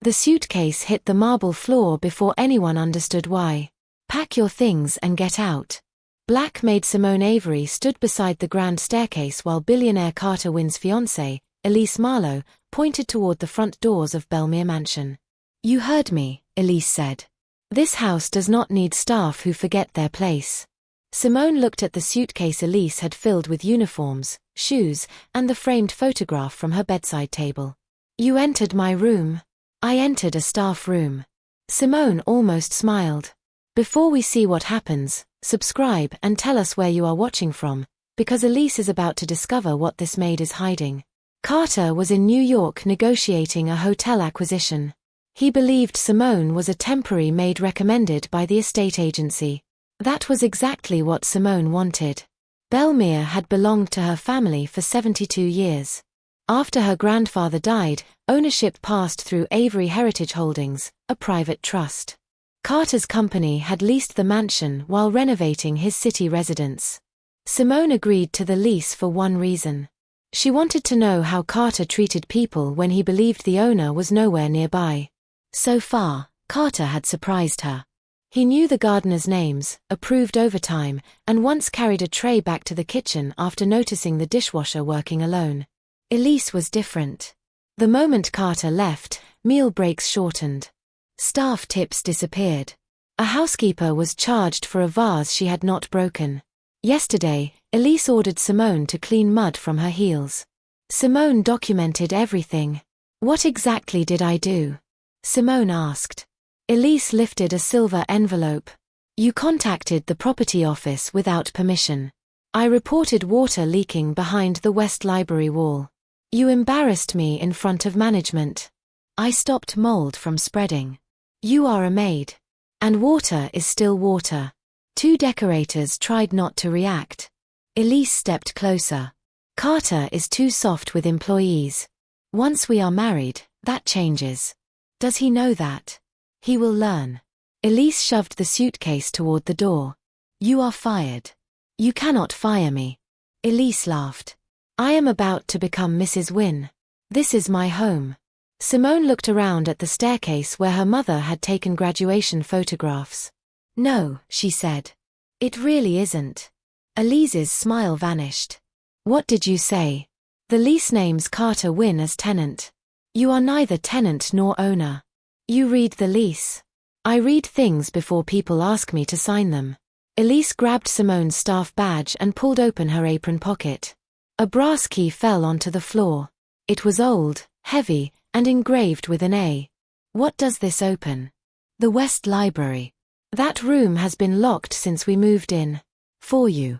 The suitcase hit the marble floor before anyone understood why. "Pack your things and get out." Black maid Simone Avery stood beside the grand staircase while billionaire Carter Wynn's fiancée, Elise Marlowe, pointed toward the front doors of Bellmere Mansion. "You heard me," Elise said. "This house does not need staff who forget their place." Simone looked at the suitcase Elise had filled with uniforms, shoes, and the framed photograph from her bedside table. "You entered my room." "I entered a staff room." Simone almost smiled. "Before we see what happens, subscribe and tell us where you are watching from, because Elise is about to discover what this maid is hiding. Carter was in New York negotiating a hotel acquisition. He believed Simone was a temporary maid recommended by the estate agency. That was exactly what Simone wanted. Bellmere had belonged to her family for 72 years. After her grandfather died, ownership passed through Avery Heritage Holdings, a private trust. Carter's company had leased the mansion while renovating his city residence. Simone agreed to the lease for one reason. She wanted to know how Carter treated people when he believed the owner was nowhere nearby. So far, Carter had surprised her. He knew the gardeners' names, approved overtime, and once carried a tray back to the kitchen after noticing the dishwasher working alone. Elise was different. The moment Carter left, meal breaks shortened. Staff tips disappeared. A housekeeper was charged for a vase she had not broken. Yesterday, Elise ordered Simone to clean mud from her heels. Simone documented everything. "What exactly did I do?" Simone asked. Elise lifted a silver envelope. "You contacted the property office without permission. I reported water leaking behind the West Library wall. You embarrassed me in front of management. I stopped mold from spreading. You are a maid. And water is still water." Two decorators tried not to react. Elise stepped closer. "Carter is too soft with employees. Once we are married, that changes. Does he know that? He will learn." Elise shoved the suitcase toward the door. "You are fired." "You cannot fire me." Elise laughed. "I am about to become Mrs. Wynn. This is my home." Simone looked around at the staircase where her mother had taken graduation photographs. "No," she said. "It really isn't." Elise's smile vanished. "What did you say?" "The lease names Carter Wynn as tenant." "You are neither tenant nor owner. You read the lease." "I read things before people ask me to sign them." Elise grabbed Simone's staff badge and pulled open her apron pocket. A brass key fell onto the floor. It was old, heavy, and engraved with an A. "What does this open?" "The West Library. That room has been locked since we moved in. For you."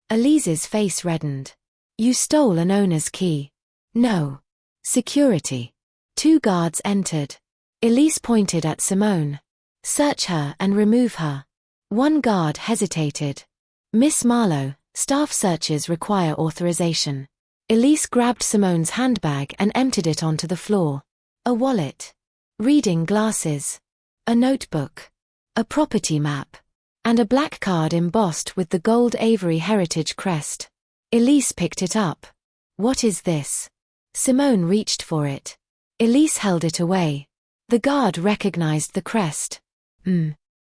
Elise's face reddened. "You stole an owner's key." "No." "Security." Two guards entered. Elise pointed at Simone. "Search her and remove her." One guard hesitated. "Miss Marlowe, staff searches require authorization." Elise grabbed Simone's handbag and emptied it onto the floor. A wallet. Reading glasses. A notebook. A property map. And a black card embossed with the gold Avery Heritage crest. Elise picked it up. "What is this?" Simone reached for it. Elise held it away. The guard recognized the crest.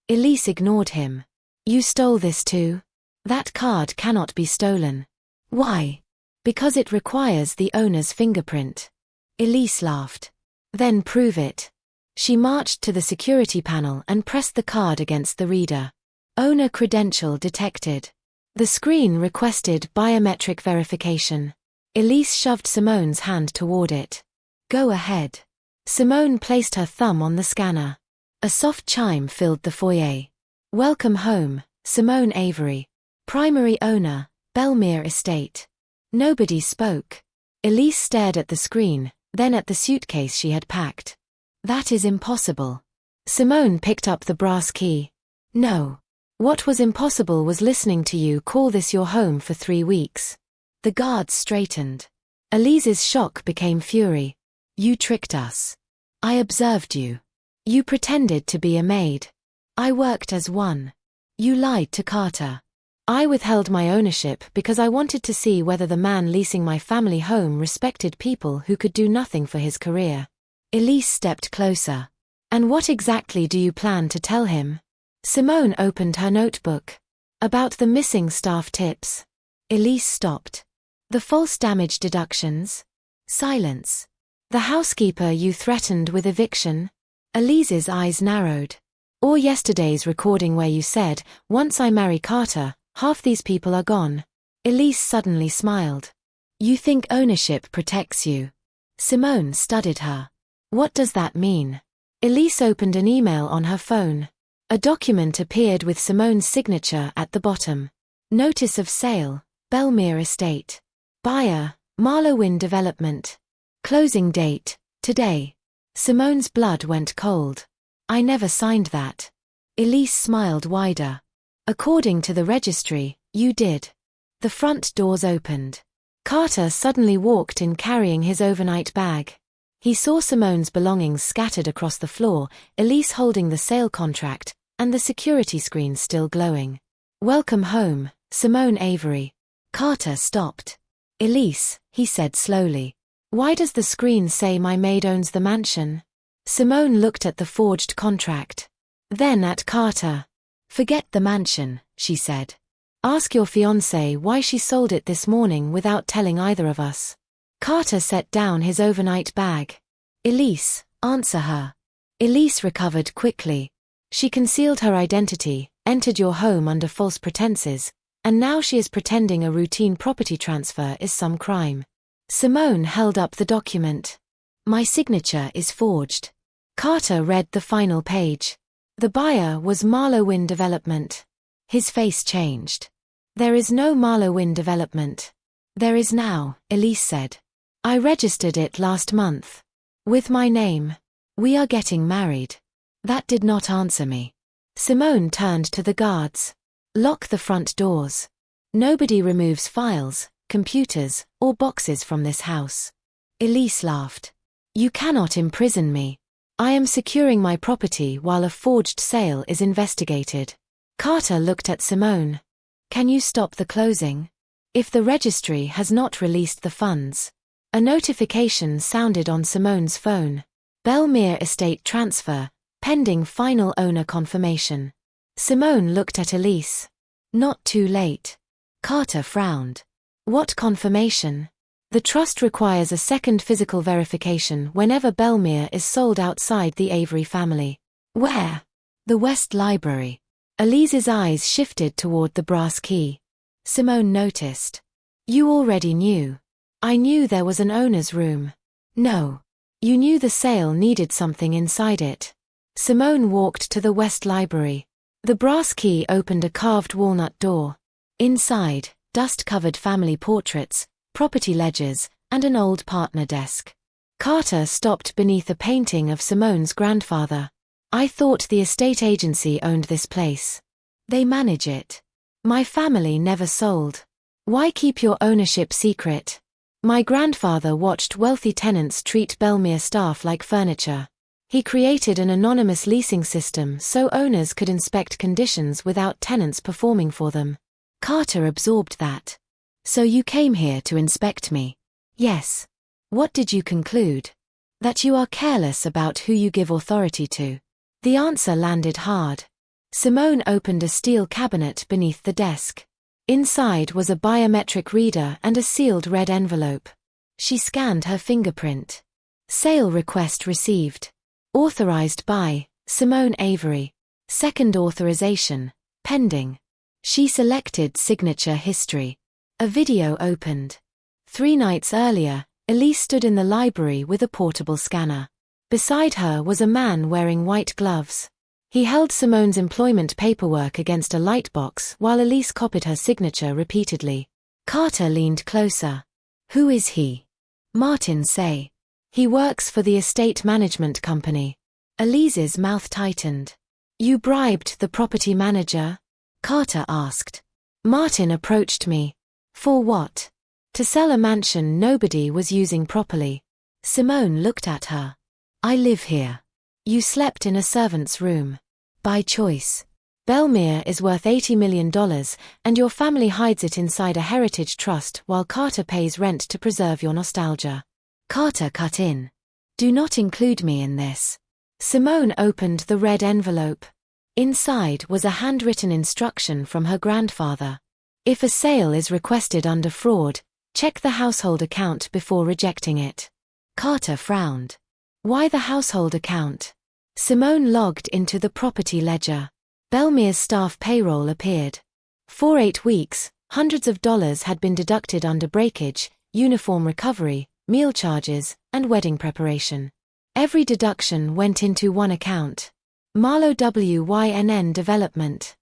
Elise ignored him. "You stole this too?" "That card cannot be stolen." "Why?" "Because it requires the owner's fingerprint." Elise laughed. "Then prove it." She marched to the security panel and pressed the card against the reader. Owner credential detected. The screen requested biometric verification. Elise shoved Simone's hand toward it. "Go ahead." Simone placed her thumb on the scanner. A soft chime filled the foyer. "Welcome home, Simone Avery. Primary owner, Bellmere Estate." Nobody spoke. Elise stared at the screen, then at the suitcase she had packed. "That is impossible." Simone picked up the brass key. "No. What was impossible was listening to you call this your home for 3 weeks." The guards straightened. Elise's shock became fury. "You tricked us. I observed you. You pretended to be a maid. I worked as one. You lied to Carter. I withheld my ownership because I wanted to see whether the man leasing my family home respected people who could do nothing for his career." Elise stepped closer. And what exactly do you plan to tell him? Simone opened her notebook. About the missing staff tips. Elise stopped. The false damage deductions? Silence. The housekeeper you threatened with eviction? Elise's eyes narrowed. Or yesterday's recording where you said, once I marry Carter, half these people are gone. Elise suddenly smiled. You think ownership protects you? Simone studied her. What does that mean? Elise opened an email on her phone. A document appeared with Simone's signature at the bottom. Notice of sale, Bellmere Estate. Buyer, Wynn Development. Closing date, today. Simone's blood went cold. I never signed that. Elise smiled wider. According to the registry, you did. The front doors opened. Carter suddenly walked in carrying his overnight bag. He saw Simone's belongings scattered across the floor, Elise holding the sale contract, and the security screen still glowing. Welcome home, Simone Avery. Carter stopped. Elise, he said slowly. Why does the screen say my maid owns the mansion? Simone looked at the forged contract. Then at Carter. Forget the mansion, she said. Ask your fiancée why she sold it this morning without telling either of us. Carter set down his overnight bag. Elise, answer her. Elise recovered quickly. She concealed her identity, entered your home under false pretenses, and now she is pretending a routine property transfer is some crime. Simone held up the document. My signature is forged. Carter read the final page. The buyer was Wynn Development. His face changed. There is no Wynn Development. There is now, Elise said. I registered it last month. With my name. We are getting married. That did not answer me. Simone turned to the guards. Lock the front doors. Nobody removes files, computers, or boxes from this house. Elise laughed. You cannot imprison me. I am securing my property while a forged sale is investigated. Carter looked at Simone. Can you stop the closing? If the registry has not released the funds. A notification sounded on Simone's phone. Bellmere Estate transfer, pending final owner confirmation. Simone looked at Elise. Not too late. Carter frowned. What confirmation? The trust requires a second physical verification whenever Bellmere is sold outside the Avery family. Where? The West Library. Elise's eyes shifted toward the brass key. Simone noticed. You already knew. I knew there was an owner's room. No. You knew the sale needed something inside it. Simone walked to the West Library. The brass key opened a carved walnut door. Inside, dust-covered family portraits, property ledgers, and an old partner desk. Carter stopped beneath a painting of Simone's grandfather. I thought the estate agency owned this place. They manage it. My family never sold. Why keep your ownership secret? My grandfather watched wealthy tenants treat Bellmere staff like furniture. He created an anonymous leasing system so owners could inspect conditions without tenants performing for them. Carter absorbed that. So you came here to inspect me? Yes. What did you conclude? That you are careless about who you give authority to. The answer landed hard. Simone opened a steel cabinet beneath the desk. Inside was a biometric reader and a sealed red envelope. She scanned her fingerprint. Sale request received. Authorized by Simone Avery. Second authorization, pending. She selected signature history. A video opened. 3 nights earlier, Elise stood in the library with a portable scanner. Beside her was a man wearing white gloves. He held Simone's employment paperwork against a lightbox while Elise copied her signature repeatedly. Carter leaned closer. Who is he? Martin say. He works for the estate management company. Elise's mouth tightened. You bribed the property manager? Carter asked. Martin approached me. For what? To sell a mansion nobody was using properly. Simone looked at her. I live here. You slept in a servant's room. By choice. Bellmere is worth $80 million, and your family hides it inside a heritage trust while Carter pays rent to preserve your nostalgia. Carter cut in. Do not include me in this. Simone opened the red envelope. Inside was a handwritten instruction from her grandfather. If a sale is requested under fraud, check the household account before rejecting it. Carter frowned. Why the household account? Simone logged into the property ledger. Bellmere's staff payroll appeared. For 8 weeks, hundreds of dollars had been deducted under breakage, uniform recovery, meal charges, and wedding preparation. Every deduction went into one account. Marlowe Wynn Development.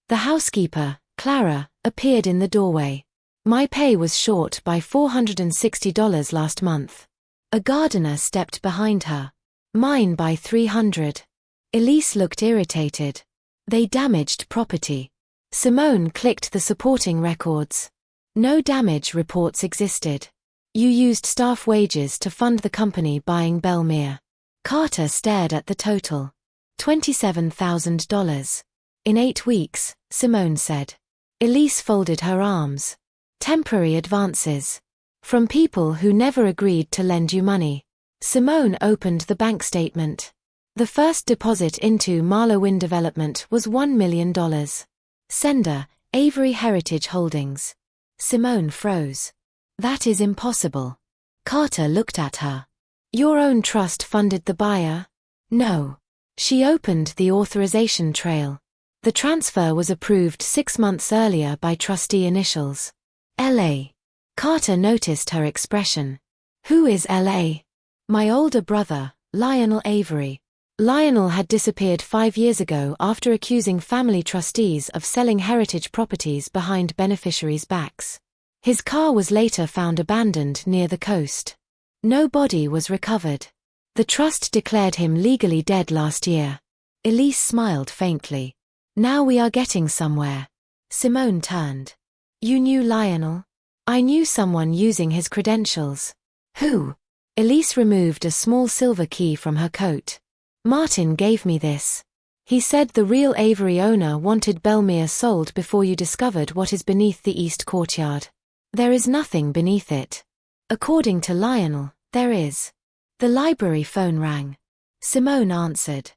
The housekeeper, Clara, appeared in the doorway. My pay was short by $460 last month. A gardener stepped behind her. Mine by $300. Elise looked irritated. They damaged property. Simone clicked the supporting records. No damage reports existed. You used staff wages to fund the company buying Bellmere. Carter stared at the total. $27,000. In 8 weeks, Simone said. Elise folded her arms. Temporary advances. From people who never agreed to lend you money. Simone opened the bank statement. The first deposit into Marlowe Wynn Development was $1 million. Sender, Avery Heritage Holdings. Simone froze. That is impossible. Carter looked at her. Your own trust funded the buyer? No. She opened the authorization trail. The transfer was approved 6 months earlier by trustee initials. L.A. Carter noticed her expression. Who is L.A.? My older brother, Lionel Avery. Lionel had disappeared 5 years ago after accusing family trustees of selling heritage properties behind beneficiaries' backs. His car was later found abandoned near the coast. No body was recovered. The trust declared him legally dead last year. Elise smiled faintly. Now we are getting somewhere. Simone turned. You knew Lionel? I knew someone using his credentials. Who? Elise removed a small silver key from her coat. Martin gave me this. He said the real Avery owner wanted Bellmere sold before you discovered what is beneath the east courtyard. There is nothing beneath it. According to Lionel, there is. The library phone rang. Simone answered.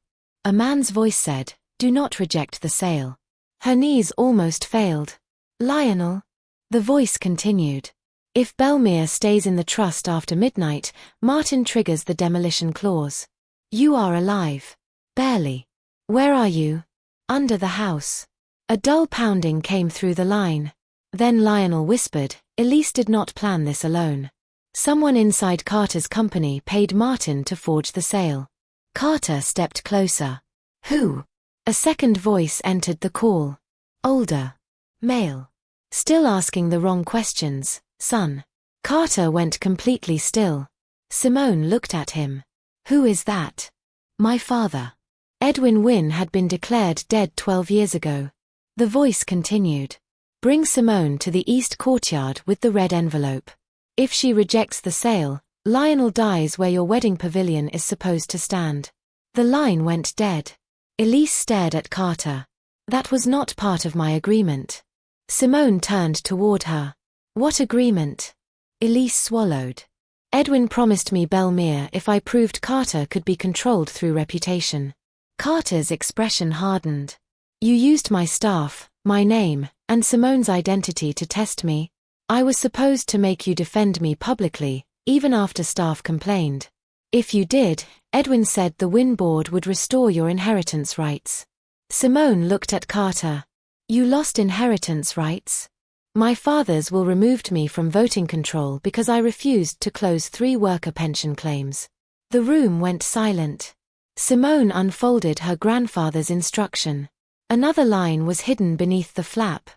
A man's voice said, do not reject the sale. Her knees almost failed. Lionel? The voice continued. If Bellmere stays in the trust after midnight, Martin triggers the demolition clause. You are alive. Barely. Where are you? Under the house. A dull pounding came through the line. Then Lionel whispered, Elise did not plan this alone. Someone inside Carter's company paid Martin to forge the sale. Carter stepped closer. Who? A second voice entered the call. Older. Male. Still asking the wrong questions, son. Carter went completely still. Simone looked at him. Who is that? My father. Edwin Wynn had been declared dead 12 years ago. The voice continued. Bring Simone to the east courtyard with the red envelope. If she rejects the sale, Lionel dies where your wedding pavilion is supposed to stand. The line went dead. Elise stared at Carter. That was not part of my agreement. Simone turned toward her. What agreement? Elise swallowed. Edwin promised me Bellmere if I proved Carter could be controlled through reputation. Carter's expression hardened. You used my staff, my name, and Simone's identity to test me. I was supposed to make you defend me publicly, even after staff complained. If you did, Edwin said the Wynn board would restore your inheritance rights. Simone looked at Carter. You lost inheritance rights? My fathers will removed me from voting control because I refused to close 3 worker pension claims. The room went silent. Simone unfolded her grandfather's instruction. Another line was hidden beneath the flap.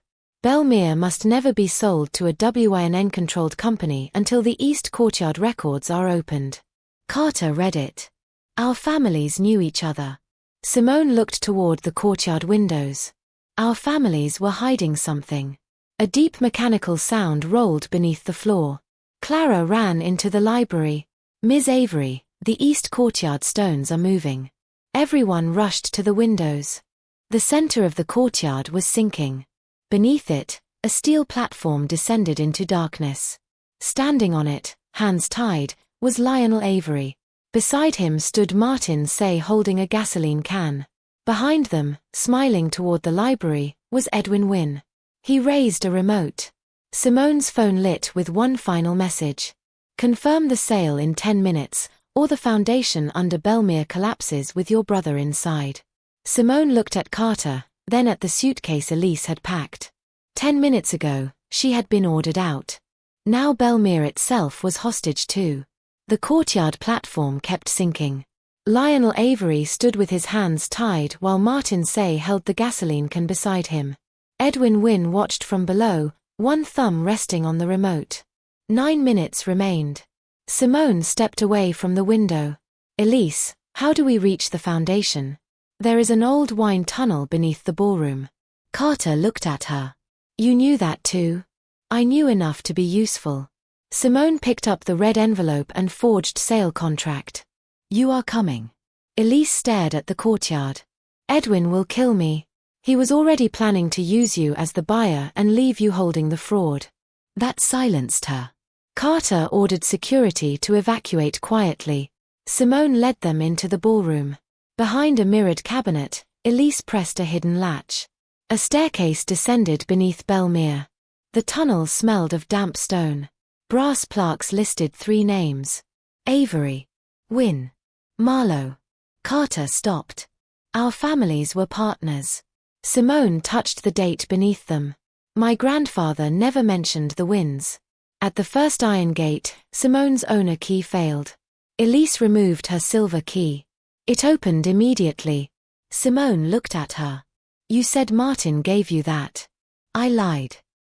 Bellmere must never be sold to a WYNN-controlled company until the East Courtyard records are opened. Carter read it. Our families knew each other. Simone looked toward the courtyard windows. Our families were hiding something. A deep mechanical sound rolled beneath the floor. Clara ran into the library. Ms. Avery, the East Courtyard stones are moving. Everyone rushed to the windows. The center of the courtyard was sinking. Beneath it, a steel platform descended into darkness. Standing on it, hands tied, was Lionel Avery. Beside him stood Martin Say holding a gasoline can. Behind them, smiling toward the library, was Edwin Wynn. He raised a remote. Simone's phone lit with one final message. Confirm the sale in 10 minutes, or the foundation under Bellmere collapses with your brother inside. Simone looked at Carter, then at the suitcase Elise had packed. 10 minutes ago, she had been ordered out. Now Bellmere itself was hostage too. The courtyard platform kept sinking. Lionel Avery stood with his hands tied while Martin Say held the gasoline can beside him. Edwin Wynn watched from below, one thumb resting on the remote. 9 minutes remained. Simone stepped away from the window. Elise, how do we reach the foundation? There is an old wine tunnel beneath the ballroom. Carter looked at her. You knew that too? I knew enough to be useful. Simone picked up the red envelope and forged sale contract. You are coming. Elise stared at the courtyard. Edwin will kill me. He was already planning to use you as the buyer and leave you holding the fraud. That silenced her. Carter ordered security to evacuate quietly. Simone led them into the ballroom. Behind a mirrored cabinet, Elise pressed a hidden latch. A staircase descended beneath Bellmere. The tunnel smelled of damp stone. Brass plaques listed 3 names. Avery. Wynn. Marlowe. Carter stopped. Our families were partners. Simone touched the date beneath them. My grandfather never mentioned the Wynns. At the first iron gate, Simone's owner key failed. Elise removed her silver key. It opened immediately. Simone looked at her. You said Martin gave you that. I lied.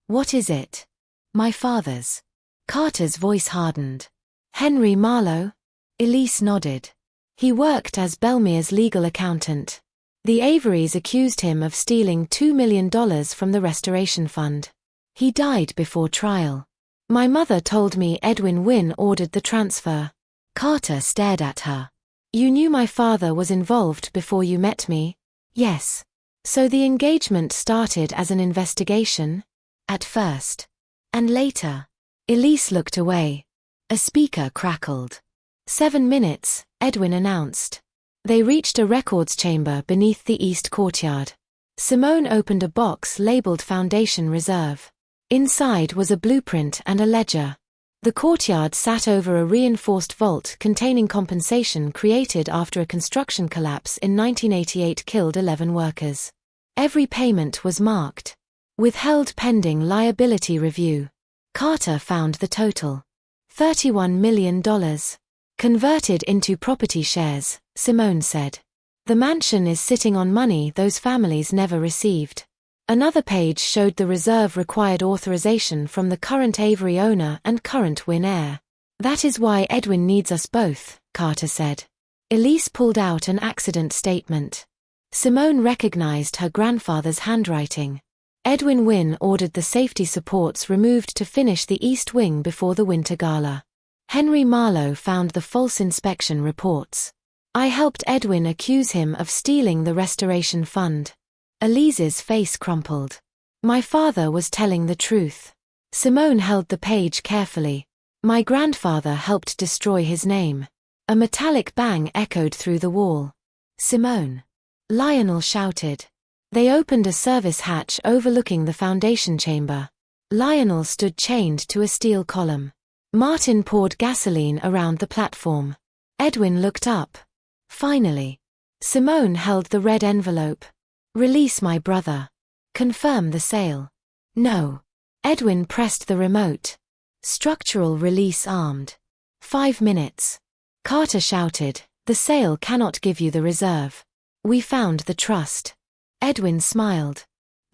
What is it? My father's. Carter's voice hardened. Henry Marlowe? Elise nodded. He worked as Bellmere's legal accountant. The Averys accused him of stealing $2 million from the restoration fund. He died before trial. My mother told me Edwin Wynn ordered the transfer. Carter stared at her. You knew my father was involved before you met me? Yes. So the engagement started as an investigation? At first. And later? Elise looked away. A speaker crackled. 7 minutes, Edwin announced. They reached a records chamber beneath the east courtyard. Simone opened a box labeled Foundation Reserve. Inside was a blueprint and a ledger. The courtyard sat over a reinforced vault containing compensation created after a construction collapse in 1988 killed 11 workers. Every payment was marked. Withheld pending liability review. Carter found the total. $31 million. Converted into property shares, Simone said. The mansion is sitting on money those families never received. Another page showed the reserve required authorization from the current Avery owner and current Wynn heir. That is why Edwin needs us both, Carter said. Elise pulled out an accident statement. Simone recognized her grandfather's handwriting. Edwin Wynn ordered the safety supports removed to finish the east wing before the winter gala. Henry Marlowe found the false inspection reports. I helped Edwin accuse him of stealing the restoration fund. Elise's face crumpled. My father was telling the truth. Simone held the page carefully. My grandfather helped destroy his name. A metallic bang echoed through the wall. Simone. Lionel shouted. They opened a service hatch overlooking the foundation chamber. Lionel stood chained to a steel column. Martin poured gasoline around the platform. Edwin looked up. Finally. Simone held the red envelope. Release my brother. Confirm the sale. No. Edwin pressed the remote. Structural release armed. 5 minutes. Carter shouted, the sale cannot give you the reserve. We found the trust. Edwin smiled.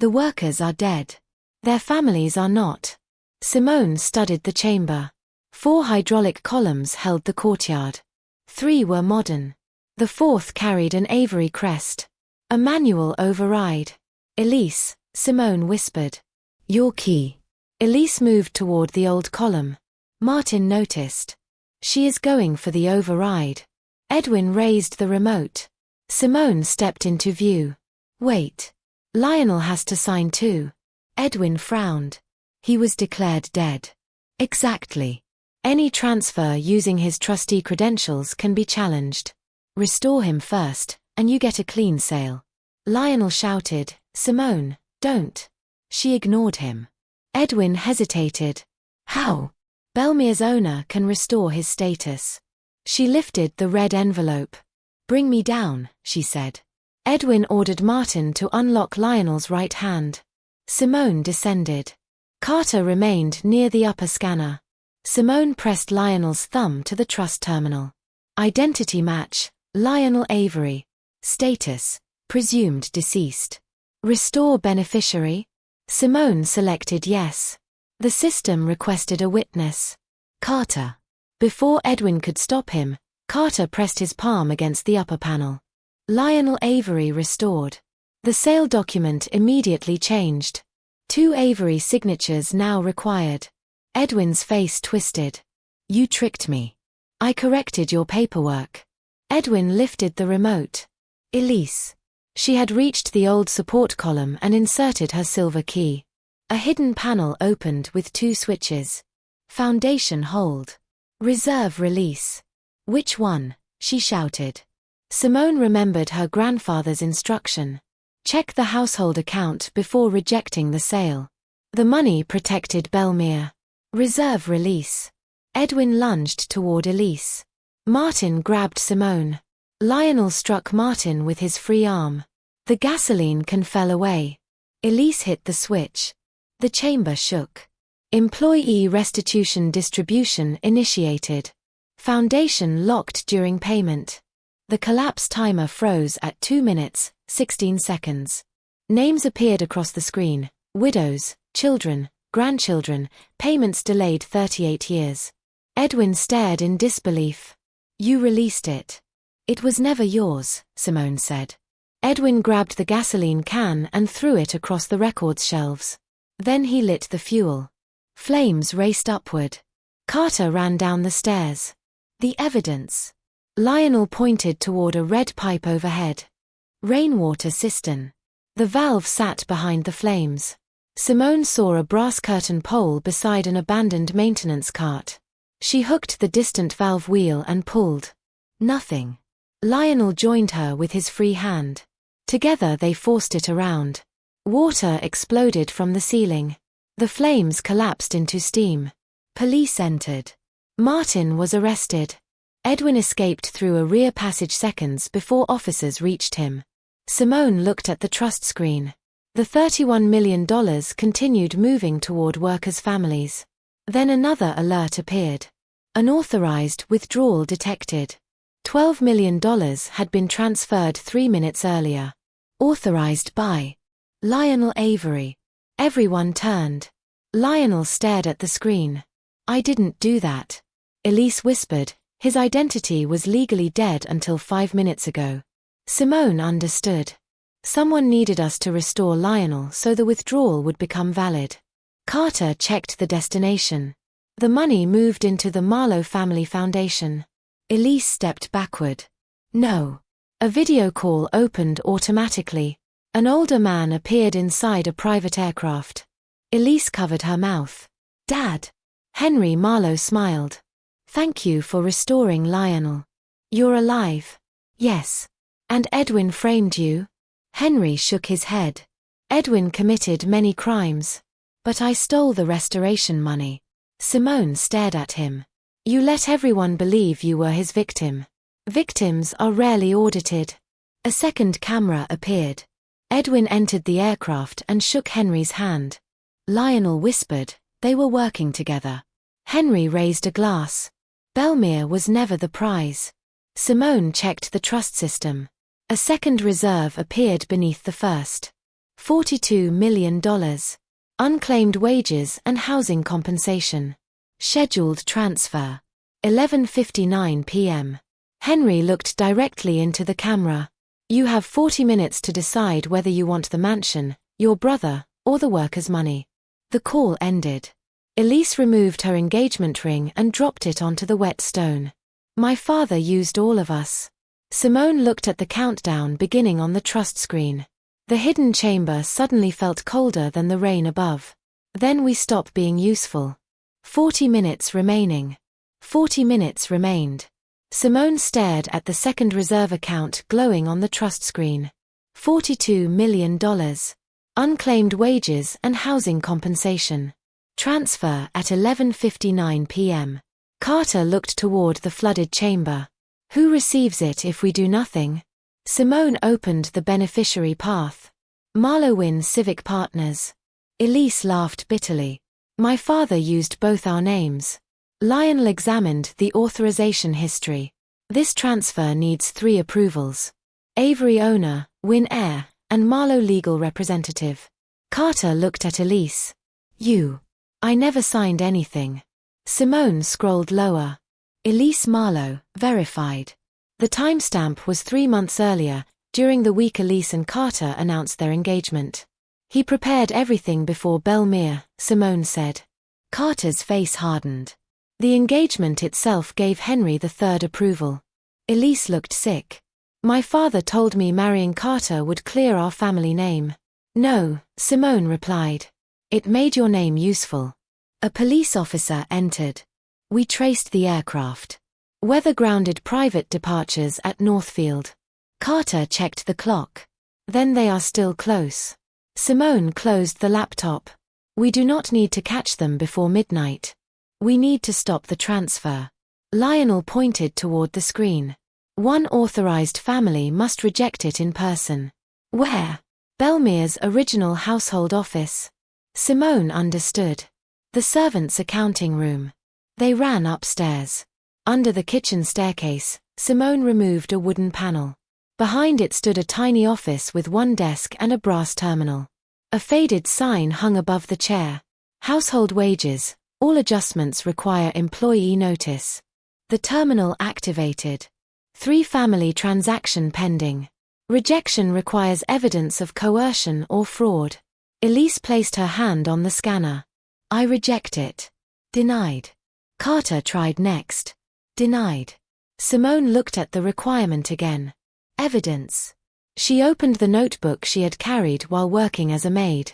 The workers are dead. Their families are not. Simone studied the chamber. 4 hydraulic columns held the courtyard. 3 were modern. The 4th carried an Avery crest. A manual override. Elise, Simone whispered. Your key. Elise moved toward the old column. Martin noticed. She is going for the override. Edwin raised the remote. Simone stepped into view. Wait. Lionel has to sign too. Edwin frowned. He was declared dead. Exactly. Any transfer using his trustee credentials can be challenged. Restore him first, and you get a clean sale. Lionel shouted, "Simone, don't." She ignored him. Edwin hesitated. How? Bellmere's owner can restore his status. She lifted the red envelope. Bring me down, she said. Edwin ordered Martin to unlock Lionel's right hand. Simone descended. Carter remained near the upper scanner. Simone pressed Lionel's thumb to the trust terminal. Identity match, Lionel Avery. Status, presumed deceased. Restore beneficiary? Simone selected yes. The system requested a witness. Carter. Before Edwin could stop him, Carter pressed his palm against the upper panel. Lionel Avery restored. The sale document immediately changed. 2 Avery signatures now required. Edwin's face twisted. You tricked me. I corrected your paperwork. Edwin lifted the remote. Elise. She had reached the old support column and inserted her silver key. A hidden panel opened with 2 switches. Foundation hold. Reserve release. Which one? She shouted. Simone remembered her grandfather's instruction. Check the household account before rejecting the sale. The money protected Bellmere. Reserve release. Edwin lunged toward Elise. Martin grabbed Simone. Lionel struck Martin with his free arm. The gasoline can fell away. Elise hit the switch. The chamber shook. Employee restitution distribution initiated. Foundation locked during payment. The collapse timer froze at 2 minutes, 16 seconds. Names appeared across the screen. Widows, children, grandchildren, payments delayed 38 years. Edwin stared in disbelief. You released it. It was never yours, Simone said. Edwin grabbed the gasoline can and threw it across the records shelves. Then he lit the fuel. Flames raced upward. Carter ran down the stairs. The evidence. Lionel pointed toward a red pipe overhead. Rainwater cistern. The valve sat behind the flames. Simone saw a brass curtain pole beside an abandoned maintenance cart. She hooked the distant valve wheel and pulled. Nothing. Lionel joined her with his free hand. Together they forced it around. Water exploded from the ceiling. The flames collapsed into steam. Police entered. Martin was arrested. Edwin escaped through a rear passage seconds before officers reached him. Simone looked at the trust screen. The $31 million continued moving toward workers' families. Then another alert appeared. Unauthorized withdrawal detected. $12 million had been transferred 3 minutes earlier. Authorized by Lionel Avery. Everyone turned. Lionel stared at the screen. I didn't do that. Elise whispered, his identity was legally dead until 5 minutes ago. Simone understood. Someone needed us to restore Lionel so the withdrawal would become valid. Carter checked the destination. The money moved into the Marlowe Family Foundation. Elise stepped backward. No. A video call opened automatically. An older man appeared inside a private aircraft. Elise covered her mouth. Dad. Henry Marlowe smiled. Thank you for restoring Lionel. You're alive. Yes. And Edwin framed you? Henry shook his head. Edwin committed many crimes. But I stole the restoration money. Simone stared at him. You let everyone believe you were his victim. Victims are rarely audited. A second camera appeared. Edwin entered the aircraft and shook Henry's hand. Lionel whispered, they were working together. Henry raised a glass. Bellmere was never the prize. Simone checked the trust system. A second reserve appeared beneath the first. $42 million. Unclaimed wages and housing compensation. Scheduled transfer. 11:59 p.m. Henry looked directly into the camera. You have 40 minutes to decide whether you want the mansion, your brother, or the workers' money. The call ended. Elise removed her engagement ring and dropped it onto the wet stone. My father used all of us. Simone looked at the countdown beginning on the trust screen. The hidden chamber suddenly felt colder than the rain above. Then we stop being useful. 40 minutes remaining. 40 minutes remained. Simone stared at the second reserve account glowing on the trust screen. $42 million. Unclaimed wages and housing compensation. Transfer at 11:59 p.m. Carter looked toward the flooded chamber. Who receives it if we do nothing? Simone opened the beneficiary path. Wynn Civic Partners. Elise laughed bitterly. My father used both our names. Lionel examined the authorization history. This transfer needs 3 approvals. Avery owner, Wynn heir, and Marlowe legal representative. Carter looked at Elise. I never signed anything. Simone scrolled lower. Elise Marlowe, verified. The timestamp was 3 months earlier, during the week Elise and Carter announced their engagement. He prepared everything before Bellmere, Simone said. Carter's face hardened. The engagement itself gave Henry III approval. Elise looked sick. My father told me marrying Carter would clear our family name. No, Simone replied. It made your name useful. A police officer entered. We traced the aircraft. Weather-grounded private departures at Northfield. Carter checked the clock. Then they are still close. Simone closed the laptop. We do not need to catch them before midnight. We need to stop the transfer. Lionel pointed toward the screen. One authorized family must reject it in person. Where? Bellmere's original household office. Simone understood. The servants' accounting room. They ran upstairs. Under the kitchen staircase, Simone removed a wooden panel. Behind it stood a tiny office with 1 desk and a brass terminal. A faded sign hung above the chair. Household wages. All adjustments require employee notice. The terminal activated. 3 family transaction pending. Rejection requires evidence of coercion or fraud. Elise placed her hand on the scanner. I reject it. Denied. Carter tried next. Denied. Simone looked at the requirement again. Evidence. She opened the notebook she had carried while working as a maid.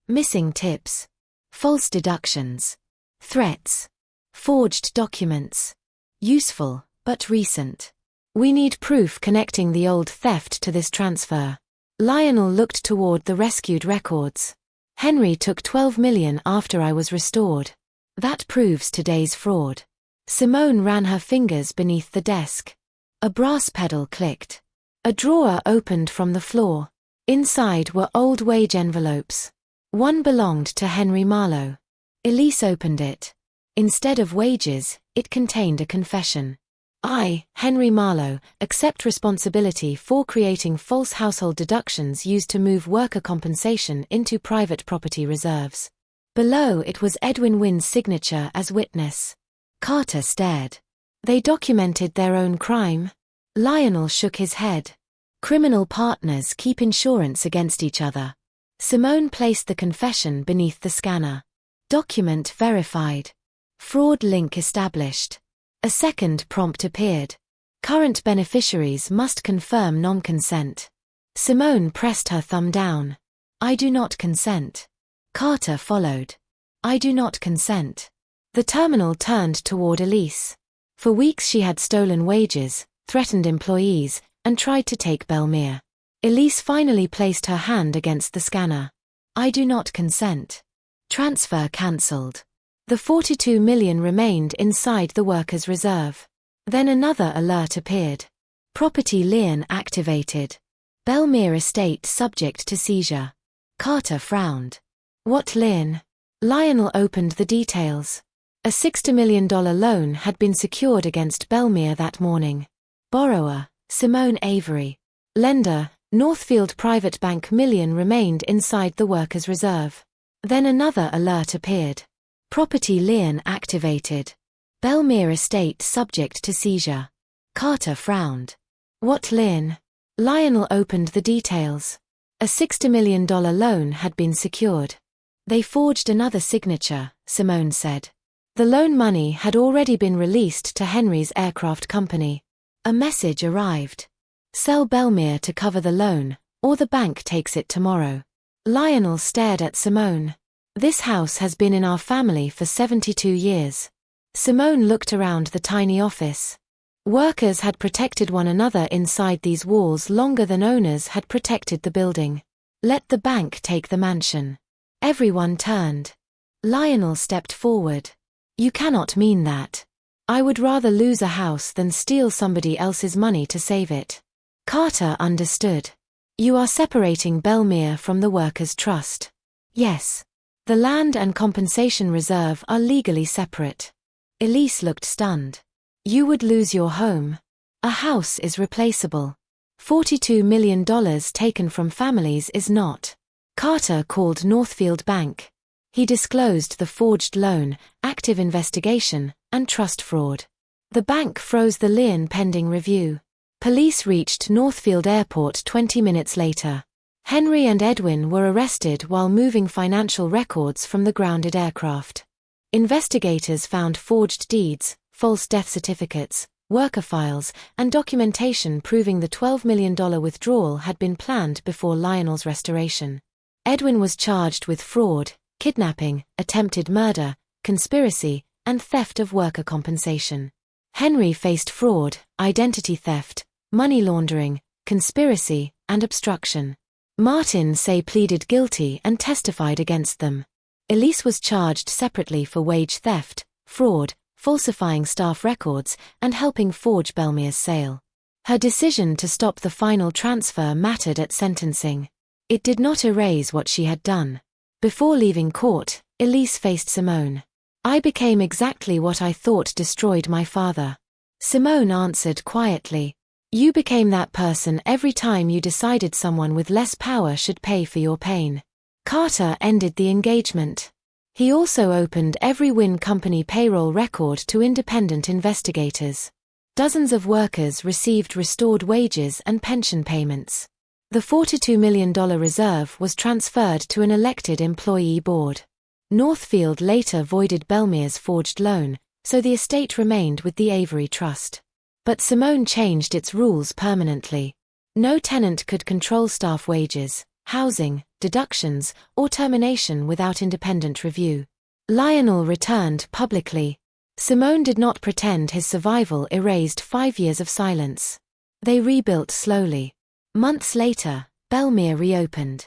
Missing tips. False deductions. Threats. Forged documents. Useful, but recent. We need proof connecting the old theft to this transfer. Lionel looked toward the rescued records. Henry took $12 million after I was restored. That proves today's fraud. Simone ran her fingers beneath the desk. A brass pedal clicked. A drawer opened from the floor. Inside were old wage envelopes. One belonged to Henry Marlowe. Elise opened it. Instead of wages, it contained a confession. I, Henry Marlowe, accept responsibility for creating false household deductions used to move worker compensation into private property reserves. Below it was Edwin Wynn's signature as witness. Carter stared. They documented their own crime? Lionel shook his head. Criminal partners keep insurance against each other. Simone placed the confession beneath the scanner. Document verified. Fraud link established. A second prompt appeared. Current beneficiaries must confirm non-consent. Simone pressed her thumb down. I do not consent. Carter followed. I do not consent. The terminal turned toward Elise. For weeks she had stolen wages, threatened employees, and tried to take Bellmere. Elise finally placed her hand against the scanner. I do not consent. Transfer cancelled. The $42 million remained inside the workers' reserve. Then another alert appeared. Property lien activated. Bellmere estate subject to seizure. Carter frowned. What lien? Lionel opened the details. A $60 million loan had been secured against Bellmere that morning. Borrower, Simone Avery. Lender, Northfield Private Bank. Million remained inside the workers' reserve. Then another alert appeared. Property lien activated. Bellmere estate subject to seizure. Carter frowned. What lien? Lionel opened the details. A $60 million loan had been secured. They forged another signature, Simone said. The loan money had already been released to Henry's aircraft company. A message arrived. Sell Bellmere to cover the loan, or the bank takes it tomorrow. Lionel stared at Simone. This house has been in our family for 72 years. Simone looked around the tiny office. Workers had protected one another inside these walls longer than owners had protected the building. Let the bank take the mansion. Everyone turned. Lionel stepped forward. You cannot mean that. I would rather lose a house than steal somebody else's money to save it. Carter understood. You are separating Bellmere from the Workers' Trust. Yes. The land and compensation reserve are legally separate. Elise looked stunned. You would lose your home. A house is replaceable. $42 million taken from families is not. Carter called Northfield Bank. He disclosed the forged loan, active investigation, and trust fraud. The bank froze the lien pending review. Police reached Northfield Airport 20 minutes later. Henry and Edwin were arrested while moving financial records from the grounded aircraft. Investigators found forged deeds, false death certificates, worker files, and documentation proving the $12 million withdrawal had been planned before Lionel's restoration. Edwin was charged with fraud, kidnapping, attempted murder, conspiracy, and theft of worker compensation. Henry faced fraud, identity theft, money laundering, conspiracy, and obstruction. Martin Say pleaded guilty and testified against them. Elise was charged separately for wage theft, fraud, falsifying staff records, and helping forge Bellmere's sale. Her decision to stop the final transfer mattered at sentencing. It did not erase what she had done. Before leaving court, Elise faced Simone. I became exactly what I thought destroyed my father. Simone answered quietly. You became that person every time you decided someone with less power should pay for your pain. Carter ended the engagement. He also opened every Wynn company payroll record to independent investigators. Dozens of workers received restored wages and pension payments. The $42 million reserve was transferred to an elected employee board. Northfield later voided Bellmere's forged loan, so the estate remained with the Avery Trust. But Simone changed its rules permanently. No tenant could control staff wages, housing, deductions, or termination without independent review. Lionel returned publicly. Simone did not pretend his survival erased 5 years of silence. They rebuilt slowly. Months later, Bellmere reopened.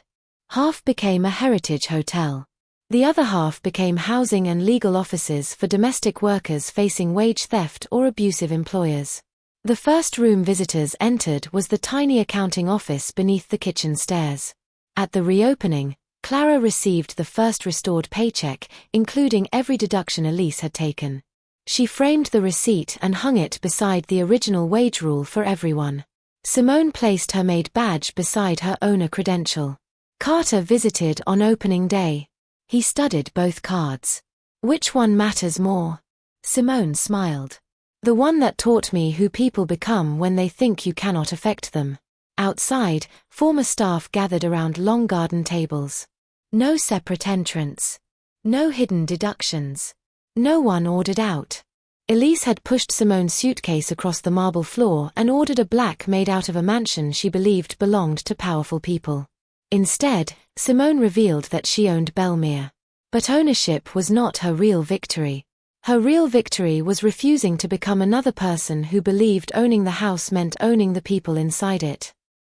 Half became a heritage hotel. The other half became housing and legal offices for domestic workers facing wage theft or abusive employers. The first room visitors entered was the tiny accounting office beneath the kitchen stairs. At the reopening, Clara received the first restored paycheck, including every deduction Elise had taken. She framed the receipt and hung it beside the original wage rule for everyone. Simone placed her Maid badge beside her owner credential. Carter visited on opening day. He studied both cards. Which one matters more? Simone smiled. The one that taught me who people become when they think you cannot affect them. Outside, former staff gathered around long garden tables. No separate entrance. No hidden deductions. No one ordered out. Elise had pushed Simone's suitcase across the marble floor and ordered a black maid out of a mansion she believed belonged to powerful people. Instead, Simone revealed that she owned Bellmere. But ownership was not her real victory. Her real victory was refusing to become another person who believed owning the house meant owning the people inside it.